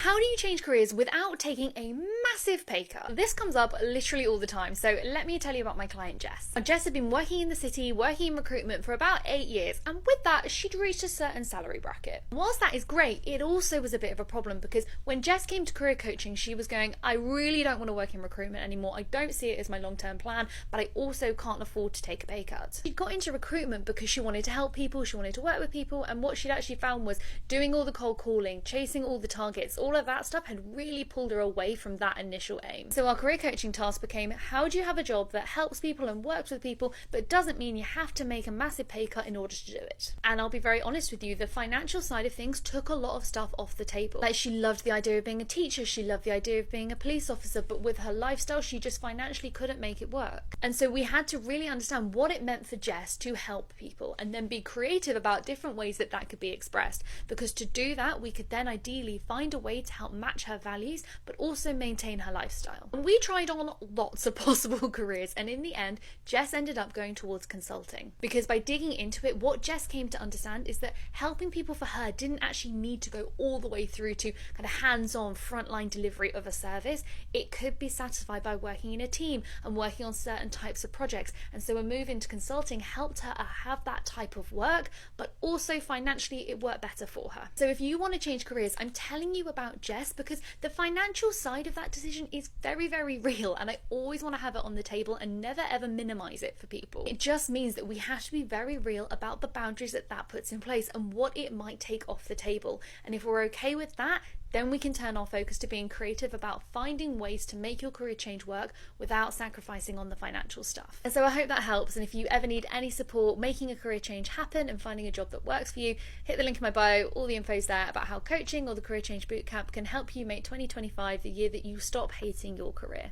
How do you change careers without taking a massive pay cut? This comes up literally all the time, so let me tell you about my client Jess. Now, Jess had been working in the city, working in recruitment for about 8 years, and with that she'd reached a certain salary bracket. Whilst that is great, it also was a bit of a problem because when Jess came to career coaching, she was going, I really don't want to work in recruitment anymore. I don't see it as my long-term plan, but I also can't afford to take a pay cut. She got into recruitment because she wanted to help people, she wanted to work with people, and what she'd actually found was doing all the cold calling, chasing all the targets, all of that stuff had really pulled her away from that initial aim. So our career coaching task became, how do you have a job that helps people and works with people but doesn't mean you have to make a massive pay cut in order to do it? And I'll be very honest with you, the financial side of things took a lot of stuff off the table. Like, she loved the idea of being a teacher, she loved the idea of being a police officer, but with her lifestyle she just financially couldn't make it work. And so we had to really understand what it meant for Jess to help people and then be creative about different ways that that could be expressed, because to do that we could then ideally find a way to help match her values but also maintain her lifestyle. And we tried on lots of possible careers, and in the end Jess ended up going towards consulting, because by digging into it, what Jess came to understand is that helping people for her didn't actually need to go all the way through to kind of hands-on frontline delivery of a service. It could be satisfied by working in a team and working on certain types of projects, and so a move into consulting helped her have that type of work, but also financially it worked better for her. So if you want to change careers, I'm telling you about Jess because the financial side of that decision is very, very real, and I always want to have it on the table and never ever minimize it for people. It just means that we have to be very real about the boundaries that that puts in place and what it might take off the table. And if we're okay with that, then we can turn our focus to being creative about finding ways to make your career change work without sacrificing on the financial stuff. And so I hope that helps, and if you ever need any support making a career change happen and finding a job that works for you, hit the link in my bio. All the info's there about how coaching or the Career Change Bootcamp can help you make 2025 the year that you stop hating your career.